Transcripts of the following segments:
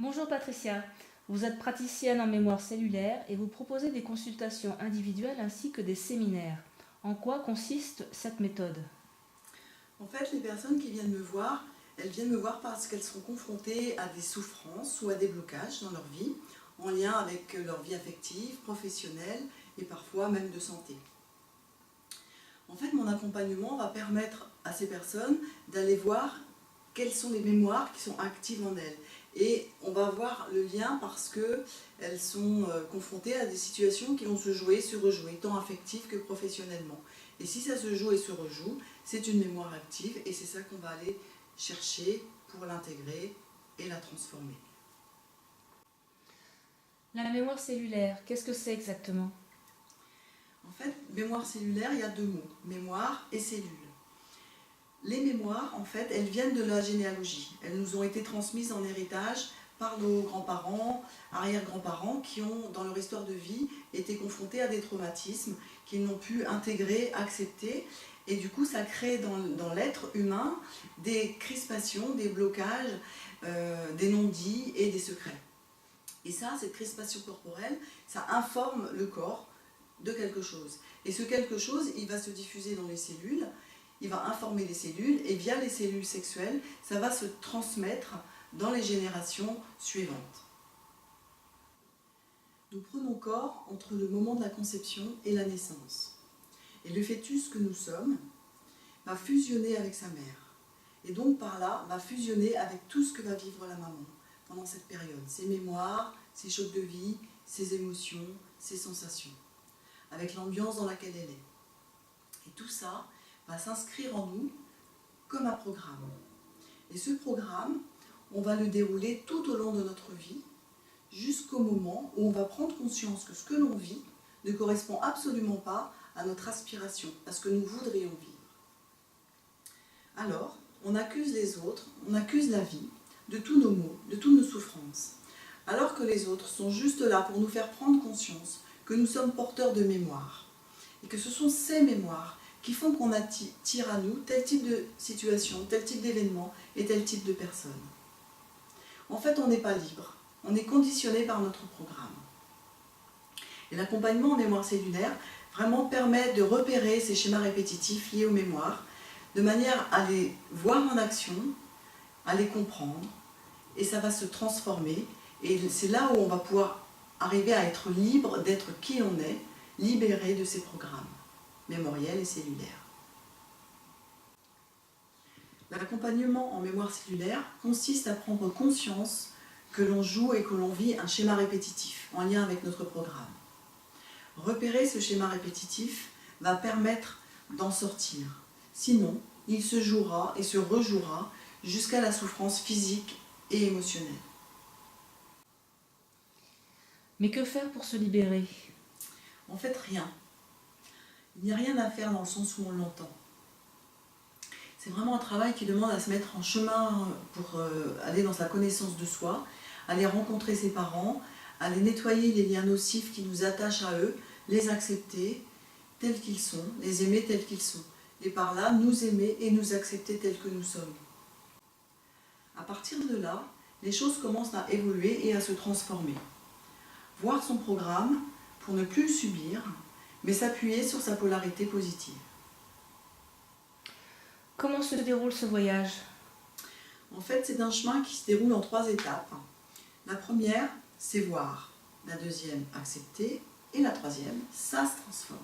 Bonjour Patricia, vous êtes praticienne en mémoire cellulaire et vous proposez des consultations individuelles ainsi que des séminaires. En quoi consiste cette méthode? En fait, les personnes qui viennent me voir, elles viennent me voir parce qu'elles sont confrontées à des souffrances ou à des blocages dans leur vie, en lien avec leur vie affective, professionnelle et parfois même de santé. En fait, mon accompagnement va permettre à ces personnes d'aller voir quelles sont les mémoires qui sont actives en elles. Et on va voir le lien parce qu'elles sont confrontées à des situations qui vont se jouer et se rejouer, tant affectives que professionnellement. Et si ça se joue et se rejoue, c'est une mémoire active et c'est ça qu'on va aller chercher pour l'intégrer et la transformer. La mémoire cellulaire, qu'est-ce que c'est exactement? En fait, mémoire cellulaire, il y a deux mots, mémoire et cellule. Les mémoires, en fait, elles viennent de la généalogie. Elles nous ont été transmises en héritage par nos grands-parents, arrière-grands-parents qui ont, dans leur histoire de vie, été confrontés à des traumatismes qu'ils n'ont pu intégrer, accepter. Et du coup, ça crée dans l'être humain des crispations, des blocages, des non-dits et des secrets. Et ça, cette crispation corporelle, ça informe le corps de quelque chose. Et ce quelque chose, il va se diffuser dans les cellules, il va informer les cellules, et via les cellules sexuelles, ça va se transmettre dans les générations suivantes. Nous prenons corps entre le moment de la conception et la naissance. Et le fœtus que nous sommes va fusionner avec sa mère. Et donc par là, va fusionner avec tout ce que va vivre la maman pendant cette période. Ses mémoires, ses chocs de vie, ses émotions, ses sensations. Avec l'ambiance dans laquelle elle est. Et tout ça va s'inscrire en nous comme un programme. Et ce programme, on va le dérouler tout au long de notre vie, jusqu'au moment où on va prendre conscience que ce que l'on vit ne correspond absolument pas à notre aspiration, à ce que nous voudrions vivre. Alors, on accuse les autres, on accuse la vie de tous nos maux, de toutes nos souffrances, alors que les autres sont juste là pour nous faire prendre conscience que nous sommes porteurs de mémoire, et que ce sont ces mémoires qui font qu'on attire à nous tel type de situation, tel type d'événement et tel type de personne. En fait, on n'est pas libre, on est conditionné par notre programme. Et l'accompagnement en mémoire cellulaire vraiment permet de repérer ces schémas répétitifs liés aux mémoires, de manière à les voir en action, à les comprendre, et ça va se transformer, et c'est là où on va pouvoir arriver à être libre d'être qui on est, libéré de ces programmes mémoriels et cellulaires. L'accompagnement en mémoire cellulaire consiste à prendre conscience que l'on joue et que l'on vit un schéma répétitif en lien avec notre programme. Repérer ce schéma répétitif va permettre d'en sortir. Sinon, il se jouera et se rejouera jusqu'à la souffrance physique et émotionnelle. Mais que faire pour se libérer? En fait, rien. Il n'y a rien à faire dans le sens où on l'entend. C'est vraiment un travail qui demande à se mettre en chemin pour aller dans sa connaissance de soi, aller rencontrer ses parents, aller nettoyer les liens nocifs qui nous attachent à eux, les accepter tels qu'ils sont, les aimer tels qu'ils sont. Et par là, nous aimer et nous accepter tels que nous sommes. À partir de là, les choses commencent à évoluer et à se transformer. Voir son programme pour ne plus le subir, mais s'appuyer sur sa polarité positive. Comment se déroule ce voyage? En fait, c'est un chemin qui se déroule en 3 étapes. La première, c'est voir. La deuxième, accepter. Et la troisième, ça se transforme.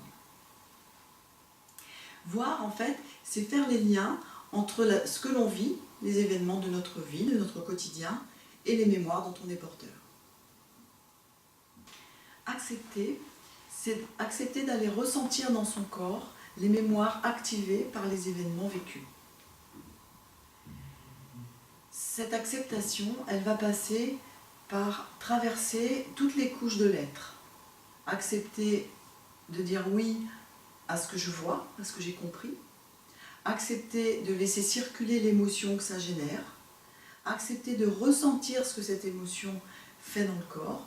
Voir, en fait, c'est faire les liens entre ce que l'on vit, les événements de notre vie, de notre quotidien, et les mémoires dont on est porteur. Accepter, c'est accepter d'aller ressentir dans son corps les mémoires activées par les événements vécus. Cette acceptation, elle va passer par traverser toutes les couches de l'être. Accepter de dire oui à ce que je vois, à ce que j'ai compris. Accepter de laisser circuler l'émotion que ça génère. Accepter de ressentir ce que cette émotion fait dans le corps.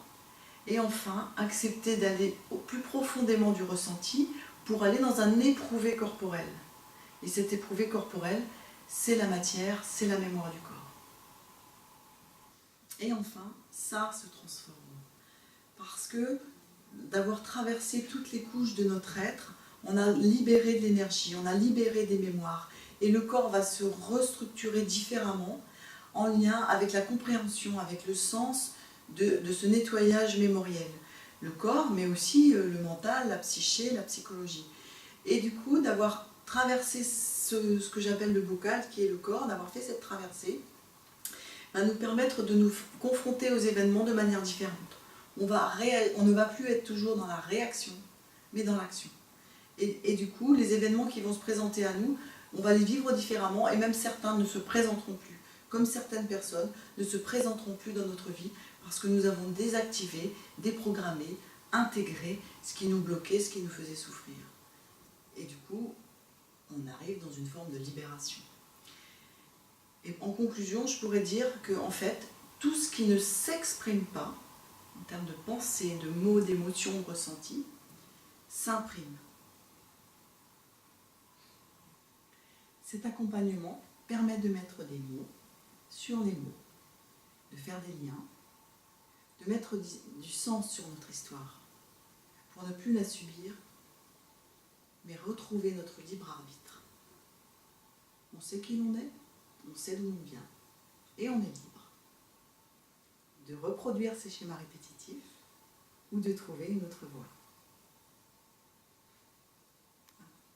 Et enfin, accepter d'aller au plus profondément du ressenti pour aller dans un éprouvé corporel. Et cet éprouvé corporel, c'est la matière, c'est la mémoire du corps. Et enfin, ça se transforme. Parce que d'avoir traversé toutes les couches de notre être, on a libéré de l'énergie, on a libéré des mémoires. Et le corps va se restructurer différemment en lien avec la compréhension, avec le sens de ce nettoyage mémoriel. Le corps, mais aussi le mental, la psyché, la psychologie. Et du coup, d'avoir traversé ce que j'appelle le bocal, qui est le corps, d'avoir fait cette traversée, va nous permettre de nous confronter aux événements de manière différente. On ne va plus être toujours dans la réaction, mais dans l'action. Et du coup, les événements qui vont se présenter à nous, on va les vivre différemment, et même certains ne se présenteront plus. Comme certaines personnes ne se présenteront plus dans notre vie, parce que nous avons désactivé, déprogrammé, intégré ce qui nous bloquait, ce qui nous faisait souffrir. Et du coup, on arrive dans une forme de libération. Et en conclusion, je pourrais dire que en fait, tout ce qui ne s'exprime pas, en termes de pensée, de mots, d'émotions ressenties, s'imprime. Cet accompagnement permet de mettre des mots sur les mots, de faire des liens, de mettre du sens sur notre histoire, pour ne plus la subir, mais retrouver notre libre arbitre. On sait qui l'on est, on sait d'où on vient, et on est libre de reproduire ces schémas répétitifs ou de trouver une autre voie.